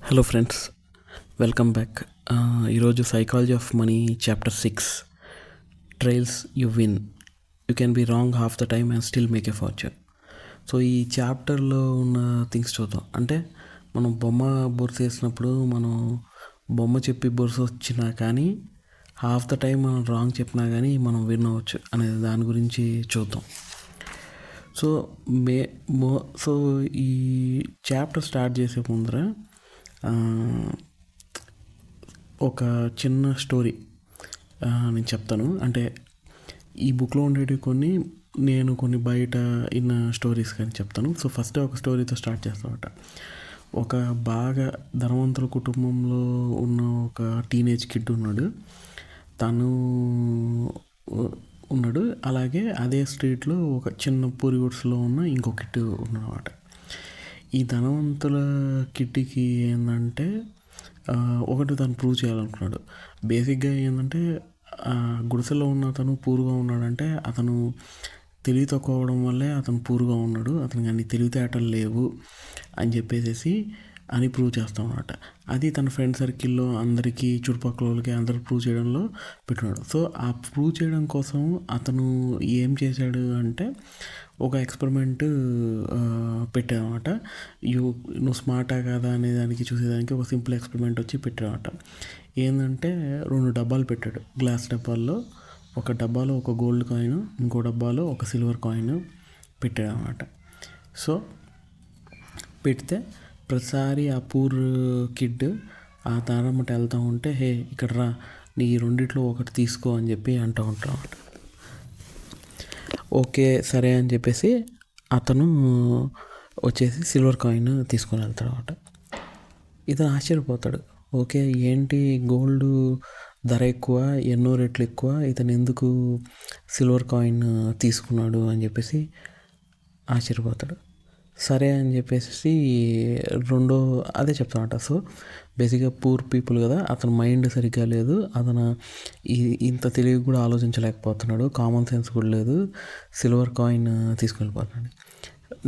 Hello friends, welcome back. ఈరోజు psychology of money chapter 6, tails you win, you can be wrong half the time and still make a fortune. So ఈ చాప్టర్లో ఉన్న things చూద్దాం. అంటే మనం బొమ్మ బొరుసు వేసినప్పుడు మనం బొమ్మ చెప్పి బొరుసు వచ్చినా కానీ హాఫ్ ద టైం మనం రాంగ్ చెప్పినా కానీ మనం విన్ అవ్వచ్చు అనే దాని గురించి చూద్దాం. సో సో ఈ చాప్టర్ స్టార్ట్ చేసే ముందర ఒక చిన్న స్టోరీ నేను చెప్తాను. అంటే ఈ బుక్లో ఉండేవి నేను కొన్ని బయట విన్న స్టోరీస్ కానీ చెప్తాను. సో ఫస్ట్ ఒక స్టోరీతో స్టార్ట్ చేస్తామట. ఒక బాగా ధనవంతుల కుటుంబంలో ఉన్న ఒక టీనేజ్ కిడ్ తను ఉన్నాడు. అలాగే అదే స్ట్రీట్లో ఒక చిన్న పూరి గుడిసెలో ఉన్న ఇంకో కిడ్ ఉన్నమాట. ఈ ధనవంతుల కిడ్కి ఏంటంటే ఒకటి తను ప్రూవ్ చేయాలనుకున్నాడు. బేసిక్గా ఏంటంటే గుడిసెలో ఉన్న అతను పూర్గా ఉన్నాడంటే అతను తెలివి తక్కువ అవడం వల్లే అతను పూర్గా ఉన్నాడు, అతనికి అన్ని తెలివితేటలు లేవు అని చెప్పేసి అని ప్రూవ్ చేస్తామన్నమాట. అది తన ఫ్రెండ్ సర్కిల్లో అందరికీ, చుట్టుపక్కల వాళ్ళకి అందరూ ప్రూవ్ చేయడంలో పెట్టున్నాడు. సో ఆ ప్రూవ్ చేయడం కోసం అతను ఏం చేశాడు అంటే ఒక ఎక్స్పెరిమెంట్ పెట్టాడనమాట. నువ్వు స్మార్టా కాదా అనే దానికి చూసేదానికి ఒక సింపుల్ ఎక్స్పెరిమెంట్ వచ్చి పెట్టాడనమాట. ఏంటంటే 2 డబ్బాలు పెట్టాడు. గ్లాస్ డబ్బాల్లో ఒక డబ్బాలో ఒక గోల్డ్ కాయిన్, ఇంకో డబ్బాలో ఒక సిల్వర్ కాయిన్ పెట్టాడనమాట. సో పెడితే ప్రతిసారి ఆ పూర్ కిడ్ ఆ తారమ్మట వెళ్తూ ఉంటే, హే ఇక్కడ రా, నీ రెండిట్లో ఒకటి తీసుకో అని చెప్పి అంటూ ఉంటాం అన్నమాట. ఓకే సరే అని చెప్పేసి అతను వచ్చేసి సిల్వర్ కాయిన్ తీసుకొని వెళ్తాడు అన్నమాట. ఇతను ఆశ్చర్యపోతాడు. ఓకే ఏంటి గోల్డ్ ధర ఎక్కువ, ఎన్నో రెట్లు ఎక్కువ, ఇతను ఎందుకు సిల్వర్ కాయిన్ తీసుకున్నాడు అని చెప్పేసి ఆశ్చర్యపోతాడు. సరే అని చెప్పేసి అదే చెప్తానమాట. సో బేసిక్గా పూర్ పీపుల్ కదా, అతని మైండ్ సరిగ్గా లేదు, అతను ఇంత తెలివి కూడా ఆలోచించలేకపోతున్నాడు, కామన్ సెన్స్ కూడా లేదు, సిల్వర్ కాయిన్ తీసుకెళ్ళిపోతున్నాడు.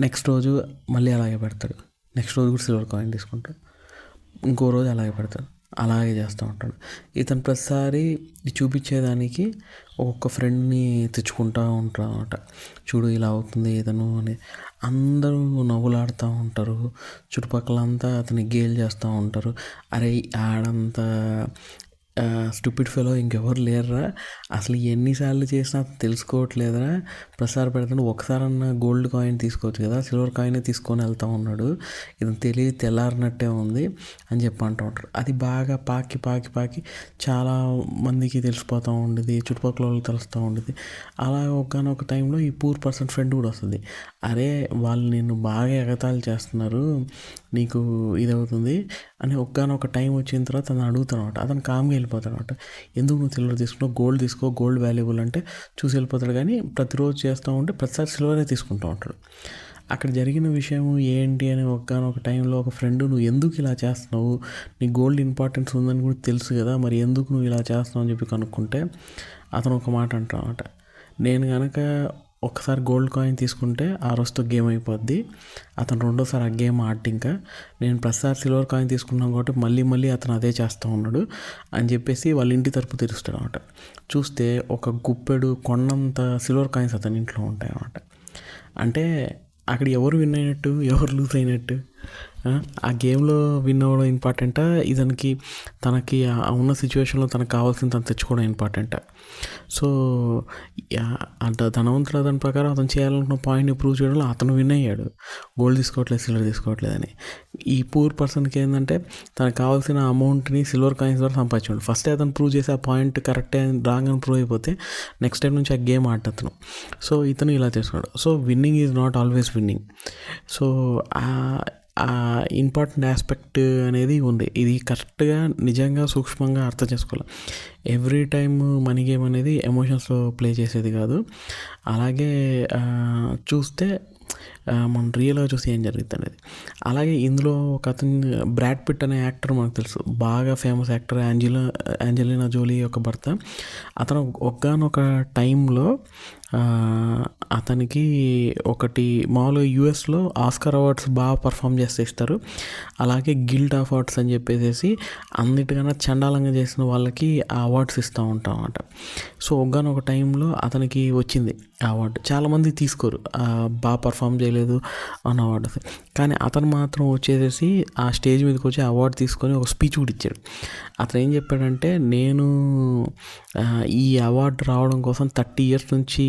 నెక్స్ట్ రోజు మళ్ళీ అలాగే పెడతాడు. నెక్స్ట్ రోజు కూడా సిల్వర్ కాయిన్ తీసుకుంటాడు. ఇంకో రోజు అలాగే పెడతాడు. అలాగే చేస్తూ ఉంటాడు. ఇతను ప్రతిసారి చూపించేదానికి ఒక్కొక్క ఫ్రెండ్ని తెచ్చుకుంటూ ఉంటాడు అనమాట. చూడు ఇలా అవుతుంది ఇతను అని. అందరూ నవ్వులాడుతూ ఉంటారు. చుట్టుపక్కలంతా అతన్ని గేల్ చేస్తూ ఉంటారు. అరే ఆడంతా స్టూపిడ్ ఫెలో ఇంకెవరు లేరురా, అసలు ఎన్నిసార్లు చేసినా తెలుసుకోవట్లేదురా, ప్రసారం పెడతాను, ఒకసారన్నా గోల్డ్ కాయిన్ తీసుకోవచ్చు కదా, సిల్వర్ కాయిన్ తీసుకొని వెళ్తూ ఉన్నాడు, ఇది తెలియదు తెల్లారినట్టే ఉంది అని చెప్పి అంటూ ఉంటారు. అది బాగా పాకి పాకి పాకి చాలా మందికి తెలిసిపోతూ ఉండేది, చుట్టుపక్కల వాళ్ళు తెలుస్తూ ఉండేది. అలా ఒకనొక టైంలో ఈ పూర్ పర్సన్ ఫ్రెండ్ కూడా వస్తుంది. అరే వాళ్ళు నిన్ను బాగా ఎగతాళి చేస్తున్నారు, నీకు ఇదవుతుంది అని ఒకనొక టైం వచ్చిన తర్వాత అతను అడుగుతాను అనమాట. అతను కామ్గా వెళ్ళిపోతాడు అనమాట. ఎందుకు నువ్వు సిల్వర్ తీసుకున్నావు, గోల్డ్ తీసుకో, గోల్డ్ వాల్యుబుల్ అంటే చూసి వెళ్ళిపోతాడు. కానీ ప్రతిరోజు చేస్తూ ఉంటే ప్రతిసారి సిల్వరే తీసుకుంటూ ఉంటాడు. అక్కడ జరిగిన విషయం ఏంటి అని ఒకనొక టైంలో ఒక ఫ్రెండ్, నువ్వు ఎందుకు ఇలా చేస్తున్నావు, నీ గోల్డ్ ఇంపార్టెన్స్ ఉందని కూడా తెలుసు కదా, మరి ఎందుకు నువ్వు ఇలా చేస్తున్నావు అని చెప్పి కనుక్కుంటే అతను ఒక మాట అంటాడు అనమాట. నేను కనుక ఒకసారి గోల్డ్ కాయిన్ తీసుకుంటే ఆ రోజుతో గేమ్ అయిపోద్ది, అతను రెండోసారి ఆ గేమ్ ఆడి, ఇంకా నేను ప్రతిసారి సిల్వర్ కాయిన్ తీసుకున్నాను కాబట్టి మళ్ళీ అతను అదే చేస్తూ ఉన్నాడు అని చెప్పేసి వాళ్ళ ఇంటి తరపు తెరుస్తాడు అనమాట. చూస్తే ఒక గుప్పెడు కొండంత సిల్వర్ కాయిన్స్ అతని ఇంట్లో ఉంటాయి అన్నమాట. అంటే అక్కడ ఎవరు విన్ అయినట్టు, ఎవరు లూజ్ అయినట్టు? ఆ గేమ్లో విన్ అవ్వడం ఇంపార్టెంటా, తనకి ఉన్న సిచ్యువేషన్లో తనకు కావాల్సింది తను తెచ్చుకోవడం ఇంపార్టెంటా? సో ధనవంతుడు అతని ప్రకారం అతను చేయాలనుకున్న పాయింట్ని ప్రూవ్ చేయడంలో అతను విన్ అయ్యాడు, గోల్డ్ తీసుకోవట్లేదు, సిల్వర్ తీసుకోవట్లేదు అని. ఈ పూర్ పర్సన్కి ఏంటంటే తనకు కావాల్సిన అమౌంట్ని సిల్వర్ కాయిన్స్ ద్వారా సంపాదించాడు. ఫస్ట్ అతను ప్రూవ్ చేసి ఆ పాయింట్ కరెక్టే రాంగ్ అని ప్రూవ్ అయిపోతే నెక్స్ట్ టైం నుంచి ఆ గేమ్ ఆడతను. సో ఇతను ఇలా చేసుకున్నాడు. So winning is not always winnowing. So ఆ ఇంపార్టెంట్ ఆస్పెక్ట్ అనేది ఉంది. ఇది కరెక్ట్గా నిజంగా సూక్ష్మంగా అర్థం చేసుకోవాలి. ఎవ్రీ టైమ్ మనీ గేమ్ అనేది ఎమోషన్స్లో ప్లే చేసేది కాదు. అలాగే చూస్తే మనం రియల్గా చూసి ఏం జరుగుతుంది అనేది. అలాగే ఇందులో ఒక అతను బ్రాడ్ పిట్ అనే యాక్టర్ మనకు తెలుసు, బాగా ఫేమస్ యాక్టర్, యాంజెలినా జోలీ యొక్క భర్త. అతను ఒకానొక టైంలో అతనికి ఒకటి మామూలుగా యూఎస్లో ఆస్కార్ అవార్డ్స్ బాగా పర్ఫామ్ చేస్తే ఇస్తారు, అలాగే గిల్డ్ అవార్డ్స్ అని చెప్పేసి అన్నిటికన్నా చండాలంగా చేసిన వాళ్ళకి ఆ అవార్డ్స్ ఇస్తూ ఉంటాం అన్నమాట. సో ఒకానొక టైంలో అతనికి వచ్చింది ఆ అవార్డు. చాలామంది తీసుకోరు బాగా పర్ఫామ్ చేయలేదు అన్న అవార్డు, కానీ అతను మాత్రం వచ్చేసి ఆ స్టేజ్ మీదకి వచ్చి అవార్డు తీసుకొని ఒక స్పీచ్ కూడా ఇచ్చాడు. అతను ఏం చెప్పాడంటే, నేను ఈ అవార్డు రావడం కోసం 30 years నుంచి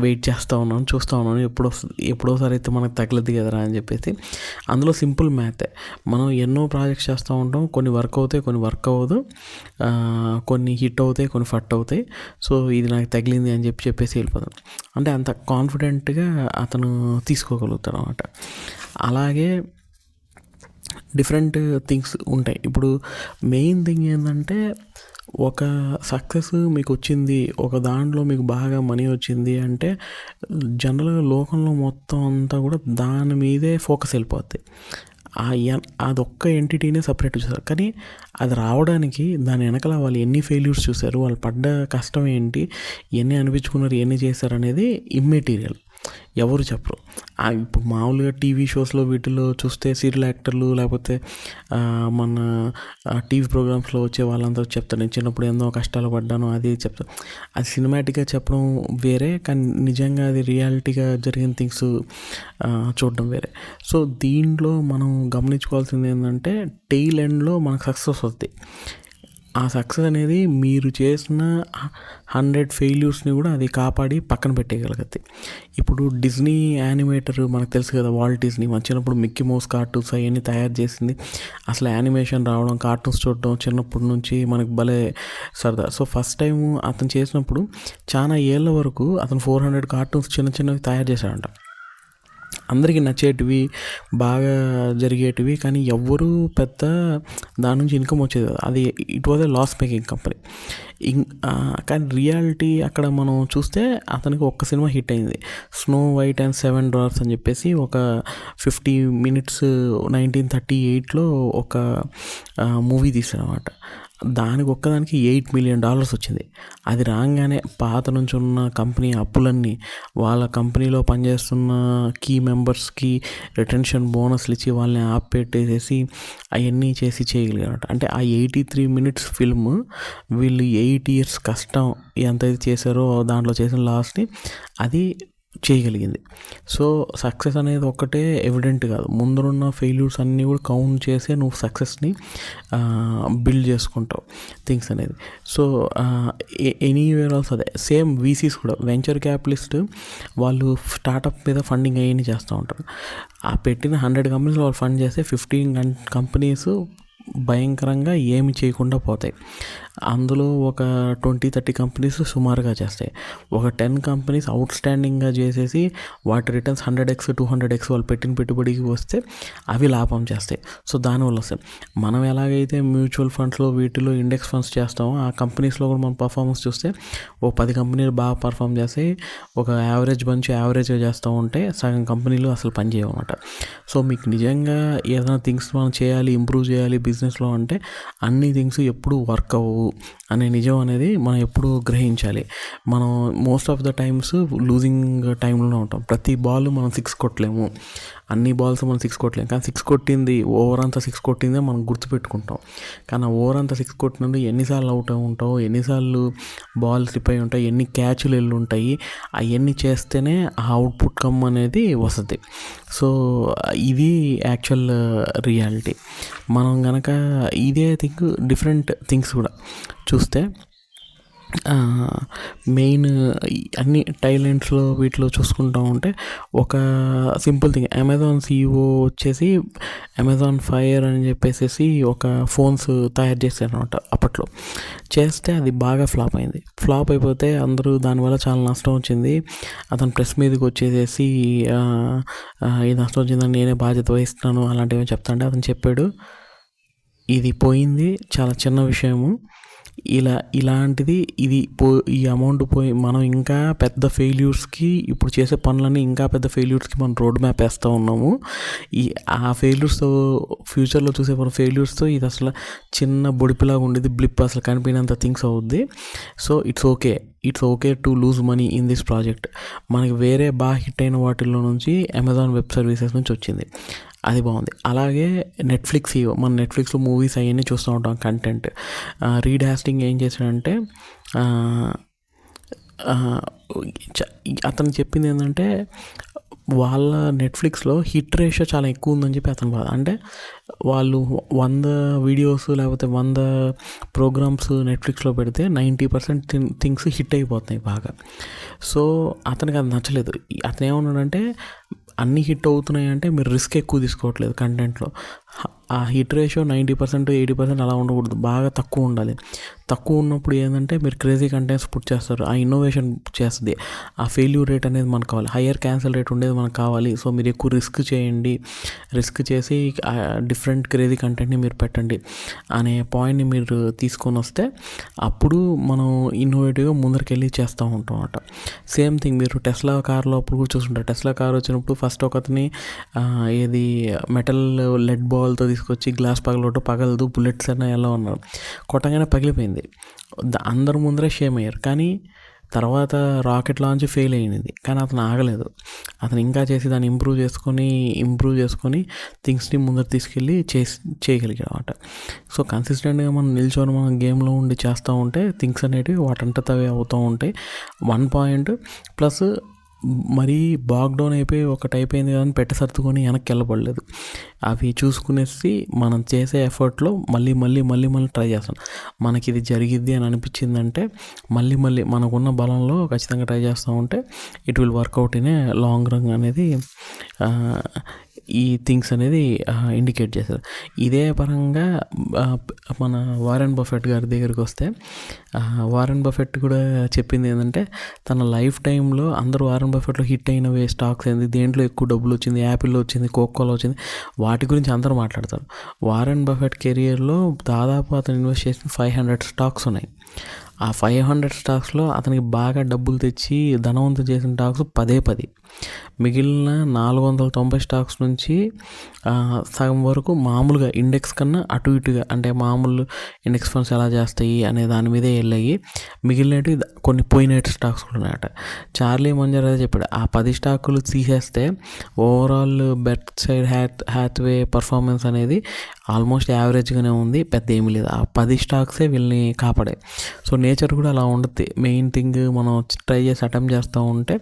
వెయిట్ చేస్తూ ఉన్నాను, చూస్తూ ఉన్నాను, ఎప్పుడోసారి అయితే మనకు తగలదు కదరా అని చెప్పేసి. అందులో సింపుల్ మ్యాథే, మనం ఎన్నో ప్రాజెక్ట్స్ చేస్తూ ఉంటాం, కొన్ని వర్క్ అవుతాయి, కొన్ని వర్క్ అవ్వదు, కొన్ని హిట్ అవుతాయి, కొన్ని ఫట్ అవుతాయి. సో ఇది నాకు తగిలింది అని చెప్పేసి వెళ్ళిపోతాం. అంటే అంత కాన్ఫిడెంట్గా అతను తీసుకోగలుగుతాడు అనమాట. అలాగే డిఫరెంట్ థింగ్స్ ఉంటాయి. ఇప్పుడు మెయిన్ థింగ్ ఏంటంటే, ఒక సక్సెస్ మీకు వచ్చింది, ఒక దాంట్లో మీకు బాగా మనీ వచ్చింది అంటే జనరల్గా లోకంలో మొత్తం అంతా కూడా దాని మీదే ఫోకస్ వెళ్ళిపోద్ది. అదొక్క ఎంటిటీనే సపరేట్ చూసారు, కానీ అది రావడానికి దాని వెనకాల వాళ్ళు ఎన్ని ఫెయిల్యూర్స్ చూశారు, వాళ్ళు పడ్డ కష్టం ఏంటి, ఎన్ని అనిపించుకున్నారు, ఎన్ని చేశారు అనేది ఇమ్మెటీరియల్, ఎవరు చెప్పరు. ఇప్పుడు మామూలుగా టీవీ షోస్లో వీటిలో చూస్తే సీరియల్ యాక్టర్లు లేకపోతే మన టీవీ ప్రోగ్రామ్స్లో వచ్చే వాళ్ళంతా చెప్తారు, నేను చిన్నప్పుడు ఎన్నో కష్టాలు పడ్డాను అది చెప్తాను. అది సినిమాటిక్గా చెప్పడం వేరే, కానీ నిజంగా అది రియాలిటీగా జరిగిన థింగ్స్ చూడడం వేరే. సో దీంట్లో మనం గమనించుకోవాల్సింది ఏంటంటే, టెయిల్ ఎండ్లో మనకు సక్సెస్ వస్తుంది. ఆ సక్సెస్ అనేది మీరు చేసిన 100 ఫెయిల్యూర్స్ని కూడా అది కాపాడి పక్కన పెట్టేయగలుగుతుంది. ఇప్పుడు డిజ్నీ యానిమేటర్ మనకు తెలుసు కదా, వాల్ట్ డిజ్నీ. మన చిన్నప్పుడు మిక్కీ మౌస్ కార్టూన్స్ అవన్నీ తయారు చేసింది. అసలు యానిమేషన్ రావడం, కార్టూన్స్ చూడడం చిన్నప్పటి నుంచి మనకు భలే సరదా. సో ఫస్ట్ టైం అతను చేసినప్పుడు చాలా ఏళ్ళ వరకు అతను 400 కార్టూన్స్ చిన్న చిన్నవి తయారు చేశాడంట. అందరికీ నచ్చేటివి, బాగా జరిగేటివి, కానీ ఎవ్వరూ పెద్ద దాని నుంచి ఇన్కమ్ వచ్చేది కదా. అది it was a loss making company. కానీ రియాలిటీ అక్కడ మనం చూస్తే అతనికి ఒక్క సినిమా హిట్ అయింది, స్నో వైట్ అండ్ 7 Dwarfs అని చెప్పేసి. ఒక 50 minutes 1938లో ఒక మూవీ తీశాడు అనమాట. దానికి ఒక్కదానికి $8 million వచ్చింది. అది రాగానే పాత నుంచి ఉన్న కంపెనీ అప్పులన్నీ వాళ్ళ కంపెనీలో పనిచేస్తున్న కీ మెంబర్స్కి రిటెన్షన్ బోనస్లు ఇచ్చి వాళ్ళని ఆపెట్టేసేసి అవన్నీ చేసి చేయగలిగారట. అంటే ఆ 83 minutes ఫిల్మ్ వీళ్ళు 8 years కష్టం ఎంతైతే చేశారో దాంట్లో చేసిన లాస్ని అది చేయగలిగింది. సో సక్సెస్ అనేది ఒక్కటే ఎవిడెంట్ కాదు, ముందరున్న ఫెయిల్యూర్స్ అన్నీ కూడా కౌంట్ చేసే నువ్వు సక్సెస్ని బిల్డ్ చేసుకుంటావు థింగ్స్ అనేది. సో ఎనీవేర్ ఆల్సో అదే సేమ్. వీసీస్ కూడా, వెంచర్ క్యాపిటలిస్ట్ వాళ్ళు స్టార్టప్ మీద ఫండింగ్ అయ్యి చేస్తూ ఉంటారు. ఆ పెట్టిన 100 companies వాళ్ళు ఫండ్ చేస్తే 15 companies భయంకరంగా ఏమి చేయకుండా పోతాయి. అందులో ఒక 20-30 companies సుమారుగా చేస్తాయి. ఒక 10 companies అవుట్ స్టాండింగ్గా చేసేసి వాటి రిటర్న్స్ 100x 200x వాళ్ళు పెట్టిన పెట్టుబడికి వస్తే అవి లాభం చేస్తాయి. సో దానివల్ల వస్తాయి. మనం ఎలాగైతే మ్యూచువల్ ఫండ్స్లో వీటిలో ఇండెక్స్ ఫండ్స్ చేస్తామో, ఆ కంపెనీస్లో కూడా మనం పర్ఫార్మెన్స్ చూస్తే ఓ 10 companies బాగా పర్ఫామ్ చేస్తాయి, ఒక యావరేజ్ బంచ్ యావరేజ్గా చేస్తూ ఉంటే సగం కంపెనీలు అసలు పనిచేయమన్నమాట. సో మీకు నిజంగా ఏదైనా థింగ్స్ మనం చేయాలి, ఇంప్రూవ్ చేయాలి బిజినెస్లో అంటే అన్ని థింగ్స్ ఎప్పుడు వర్క్ అవ్వవు అనే నిజం అనేది మనం ఎప్పుడు గ్రహించాలి. మనం most of the times losing టైంలో ఉంటాం. ప్రతి బాల్ మనం 6 కొట్టలేము, అన్ని బాల్స్ మనం 6 కొట్టలేము. కానీ 6 కొట్టింది, ఓవర్ అంతా 6 కొట్టిందే మనం గుర్తుపెట్టుకుంటాం. కానీ ఓవర్ అంతా 6 కొట్టినందుకు ఎన్నిసార్లు అవుట్ అయి ఉంటావు, ఎన్నిసార్లు బాల్ స్లిప్ అయి ఉంటాయి, ఎన్ని క్యాచ్లు వెళ్ళి ఉంటాయి, అవన్నీ చేస్తేనే ఆ అవుట్పుట్ కమ్ అనేది వస్తుంది. సో ఇది యాక్చువల్ రియాలిటీ. మనం కనుక ఇదే థింగ్ డిఫరెంట్ థింగ్స్ కూడా చూస్తే మెయిన్ అన్ని టైలెంట్స్లో వీటిలో చూసుకుంటూ ఉంటే ఒక సింపుల్ థింగ్, అమెజాన్ CEO వచ్చేసి అమెజాన్ ఫైర్ అని చెప్పేసి ఒక ఫోన్స్ తయారు చేశారు అనమాట. అప్పట్లో చేస్తే అది బాగా ఫ్లాప్ అయింది. ఫ్లాప్ అయిపోతే అందరూ దానివల్ల చాలా నష్టం వచ్చింది. అతను ప్రెస్ మీదకి వచ్చేసేసి ఈ నష్టం వచ్చిందని నేనే బాధ్యత వహిస్తున్నాను అలాంటివి చెప్తాంటే అతను చెప్పాడు, ఇది పోయింది చాలా చిన్న విషయము, ఇలాంటిది ఇది ఈ అమౌంట్ పోయి మనం ఇంకా పెద్ద ఫెయిల్యూర్స్కి ఇప్పుడు చేసే పనులన్నీ ఇంకా పెద్ద ఫెయిల్యూర్స్కి మనం రోడ్ మ్యాప్ వేస్తూ ఉన్నాము. ఆ ఫెయిల్యూర్స్తో ఫ్యూచర్లో చూసే ఫెయిల్యూర్స్తో ఇది అసలు చిన్న బొడిపిలాగా ఉండేది, బ్లిప్ అసలు కనిపించినంత థింగ్స్ అవుద్ది. So it's okay to lose money in this project. మనకి వేరే బాగా హిట్ అయిన వాటిల్లో నుంచి అమెజాన్ వెబ్ సర్వీసెస్ నుంచి వచ్చింది, అది బాగుంది. అలాగే మన నెట్ఫ్లిక్స్లో మూవీస్ అవన్నీ చూస్తూ ఉంటాం కంటెంట్. రీడ్ హ్యాస్టింగ్ ఏం చేశాడంటే అతను చెప్పింది ఏంటంటే వాళ్ళ నెట్ఫ్లిక్స్లో హిట్ రేషియో చాలా ఎక్కువ ఉందని చెప్పి అతను బాధ. అంటే వాళ్ళు 100 వీడియోస్ లేకపోతే 100 ప్రోగ్రామ్స్ నెట్ఫ్లిక్స్లో పెడితే 90% థింగ్స్ హిట్ అయిపోతున్నాయి బాగా. సో అతనికి అది నచ్చలేదు. అతను ఏమన్నాడంటే అన్నీ హిట్ అవుతున్నాయి అంటే మీరు రిస్క్ ఎక్కువ తీసుకోవట్లేదు కంటెంట్లో. ఆ హిట్ రేషియో 90%, 80% అలా ఉండకూడదు, బాగా తక్కువ ఉండాలి. తక్కువ ఉన్నప్పుడు ఏంటంటే మీరు క్రేజీ కంటెంట్స్ పుట్ చేస్తారు, ఆ ఇన్నోవేషన్ చేస్తుంది. ఆ ఫెయిల్యూర్ రేట్ అనేది మనకు కావాలి, హయ్యర్ క్యాన్సిల్ రేట్ ఉండేది మనకు కావాలి. సో మీరు ఎక్కువ రిస్క్ చేయండి, రిస్క్ చేసి డిఫరెంట్ క్రేజీ కంటెంట్ని మీరు పెట్టండి అనే పాయింట్ని మీరు తీసుకొని వస్తే అప్పుడు మనం ఇన్నోవేటివ్గా ముందరికెళ్ళి చేస్తూ ఉంటాం అన్నమాట. సేమ్ థింగ్ మీరు టెస్లా కార్లో అప్పుడు కూడా చూస్తుంటారు. టెస్లా కార్ వచ్చినప్పుడు ఫస్ట్ ఒకటిని ఏది మెటల్ లెడ్ బాల్తో తీసుకొచ్చి గ్లాస్ పగలదు, బుల్లెట్స్ అన్న ఎలా ఉన్నారు, కొట్టగానే పగిలిపోయింది. అందరు ముందరే షేమ్ అయ్యారు. కానీ తర్వాత రాకెట్ లాంచ్ ఫెయిల్ అయింది, కానీ అతను ఆగలేదు. అతను ఇంకా చేసి దాన్ని ఇంప్రూవ్ చేసుకొని థింగ్స్ని ముందర తీసుకెళ్ళి చేయగలిగాడు అనమాట. సో కన్సిస్టెంట్గా మనం గేమ్లో ఉండి చేస్తూ ఉంటే థింగ్స్ అనేటివి వాటంతటవే అవుతూ ఉంటాయి. 1 పాయింట్ ప్లస్ మరీ బాక్డౌన్ అయిపోయి ఒకటి అయిపోయింది కదా అని పెట్ట సర్దుకొని వెనక్కి వెళ్ళబడలేదు. అవి చూసుకునేసి మనం చేసే ఎఫర్ట్లో మళ్ళీ ట్రై చేస్తాం. మనకి ఇది జరిగిద్ది అని అనిపించిందంటే మళ్ళీ మనకున్న బలంలో ఖచ్చితంగా ట్రై చేస్తూ ఉంటే it will work out in a long run అనేది ఈ థింగ్స్ అనేది ఇండికేట్ చేశారు. ఇదే పరంగా మన వారెన్ బఫెట్ గారి దగ్గరికి వస్తే, వారెన్ బఫెట్ కూడా చెప్పింది ఏంటంటే తన లైఫ్ టైంలో అందరూ వారెన్ బఫెట్లో హిట్ అయినవే స్టాక్స్ ఏంది, దేంట్లో ఎక్కువ డబ్బులు వచ్చింది, యాపిల్లో వచ్చింది, కోకోలో వచ్చింది, వాటి గురించి అందరూ మాట్లాడతారు. వారెన్ బఫెట్ కెరియర్లో దాదాపు అతను ఇన్వెస్ట్ చేసిన 500 స్టాక్స్ ఉన్నాయి. ఆ 500 స్టాక్స్లో అతనికి బాగా డబ్బులు తెచ్చి ధనవంతం చేసిన స్టాక్స్ 10. మిగిలిన 490 స్టాక్స్ నుంచి సగం వరకు మామూలుగా ఇండెక్స్ కన్నా అటు ఇటుగా, అంటే మామూలు ఇండెక్స్ ఫండ్స్ ఎలా చేస్తాయి అనే దాని మీదే వెళ్ళాయి. మిగిలినవి కొన్ని పోయినట్టు స్టాక్స్ కూడా ఉన్నాయట. చార్లీ మంజర్ అదే చెప్పాడు, ఆ 10 స్టాకులు తీసేస్తే ఓవరాల్ బెర్క్షైర్ హ్యాత్వే పర్ఫార్మెన్స్ అనేది ఆల్మోస్ట్ యావరేజ్గానే ఉంది, పెద్ద ఏమీ లేదు. ఆ 10 స్టాక్సే వీళ్ళని కాపాడాయి. సో నేచర్ కూడా అలా ఉంటుంది. మెయిన్ థింగ్ మనం ట్రై చేసి అటెంప్ట్ చేస్తూ ఉంటే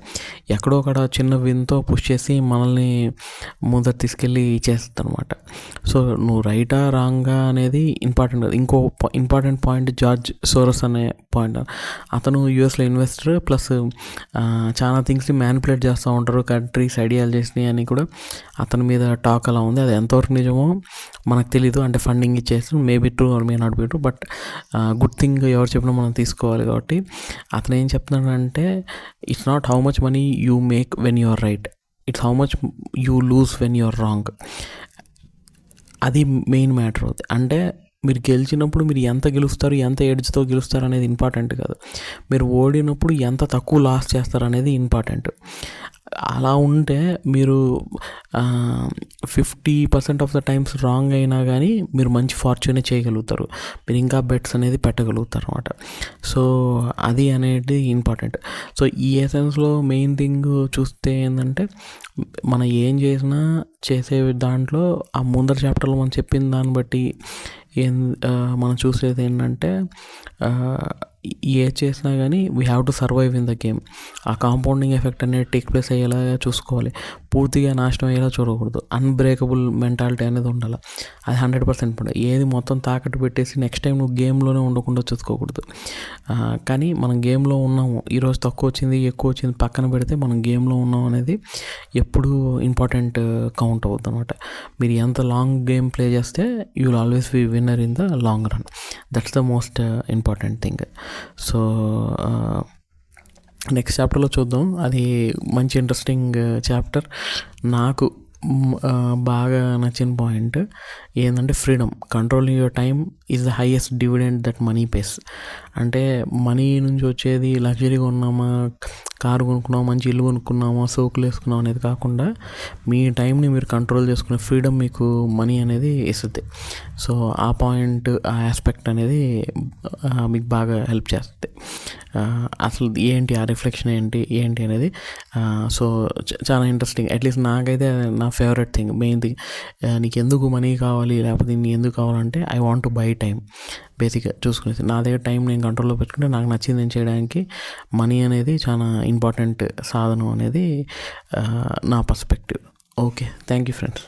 ఎక్కడో అక్కడ చిన్న విన్తో పుష్ చేసి మనల్ని ముందర తీసుకెళ్ళి చేస్తుంది అనమాట. సో నువ్వు రైటా రాంగా అనేది ఇంపార్టెంట్. ఇంకో ఇంపార్టెంట్ పాయింట్ జార్జ్ సోరస్ అనే పాయింట్. అతను యూఎస్లో ఇన్వెస్టర్ ప్లస్ చాలా థింగ్స్ని మ్యానిపులేట్ చేస్తూ ఉంటారు, కంట్రీస్ ఐడియాలజీస్ని అని కూడా అతని మీద టాక్ అలా ఉంది. అది ఎంతవరకు నిజమో మనకు తెలీదు, అంటే ఫండింగ్ ఇచ్చేసి maybe true or may not be true, but good thing ఎవరు చెప్పినా మనం తీసుకోవాలి. కాబట్టి అతను ఏం చెప్తున్నాడంటే it's not how much money you make when you are right, it's how much you lose when you are wrong. అది మెయిన్ మ్యాటర్ అవుతుంది. అంటే మీరు గెలిచినప్పుడు మీరు ఎంత గెలుస్తారు, ఎంత ఎడ్జ్తో గెలుస్తారు అనేది ఇంపార్టెంట్ కాదు, మీరు ఓడినప్పుడు ఎంత తక్కువ లాస్ చేస్తారు అనేది ఇంపార్టెంట్. అలా ఉంటే మీరు 50% ఆఫ్ ద టైమ్స్ రాంగ్ అయినా కానీ మీరు మంచి ఫార్చ్యూనే చేయగలుగుతారు, మీరు ఇంకా బెట్స్ అనేది పెట్టగలుగుతారు అనమాట. సో అది అనేది ఇంపార్టెంట్. సో ఈ ఎసెన్స్లో మెయిన్ థింగ్ చూస్తే ఏంటంటే మనం ఏం చేసినా చేసే దాంట్లో ఆ ముందర చాప్టర్లో మనం చెప్పిన దాన్ని బట్టి మనం చూసేది ఏంటంటే ఏ చేసినా కానీ we have to survive in the game. ఆ కాంపౌండింగ్ ఎఫెక్ట్ అనేది టేక్ ప్లేస్ అయ్యేలాగా చూసుకోవాలి, పూర్తిగా నాశనం అయ్యేలా చూడకూడదు. అన్బ్రేకబుల్ మెంటాలిటీ అనేది ఉండాలి, అది 100% ఉండాలి. ఏది మొత్తం తాకట్టు పెట్టేసి నెక్స్ట్ టైం నువ్వు గేమ్లోనే ఉండకుండా చూసుకోకూడదు. కానీ మనం గేమ్లో ఉన్నాము, ఈరోజు తక్కువ వచ్చింది ఎక్కువ వచ్చింది పక్కన పెడితే మనం గేమ్లో ఉన్నాం అనేది ఎప్పుడు ఇంపార్టెంట్ కౌంట్ అవుతుంది అనమాట. మీరు ఎంత లాంగ్ గేమ్ ప్లే చేస్తే you will always be winner in the long run. That's the most important thing. So next చాప్టర్లో చూద్దాం, అది మంచి ఇంట్రెస్టింగ్ చాప్టర్. నాకు బాగా నచ్చిన పాయింట్ ఏంటంటే freedom. Controlling your time is the highest dividend that money pays. అంటే మనీ నుంచి వచ్చేది లగ్జరీగా ఉన్నామా, కారు కొనుక్కున్నామా, మంచి ఇల్లు కొనుక్కున్నామా, సోకులు వేసుకున్నాం అనేది కాకుండా మీ టైంని మీరు కంట్రోల్ చేసుకునే ఫ్రీడమ్ మీకు మనీ అనేది ఇస్తుంది. సో ఆ పాయింట్, ఆ ఆస్పెక్ట్ అనేది మీకు బాగా హెల్ప్ చేస్తుంది. అసలు ఏంటి ఆ రిఫ్లెక్షన్ ఏంటి అనేది. సో చాలా ఇంట్రెస్టింగ్. అట్లీస్ట్ నాకైతే నా ఫేవరెట్ థింగ్, మెయిన్ థింగ్. నీకు ఎందుకు మనీ కావాలి, లేకపోతే నీ ఎందుకు కావాలంటే I want to buy time. బేసిక్గా చూసుకునేసి నా దగ్గర టైం నేను కంట్రోల్లో పెట్టుకుంటే నాకు నచ్చింది నేను చేయడానికి మనీ అనేది చాలా ఇంపార్టెంట్ సాధనం అనేది నా perspective. Okay, thank you friends.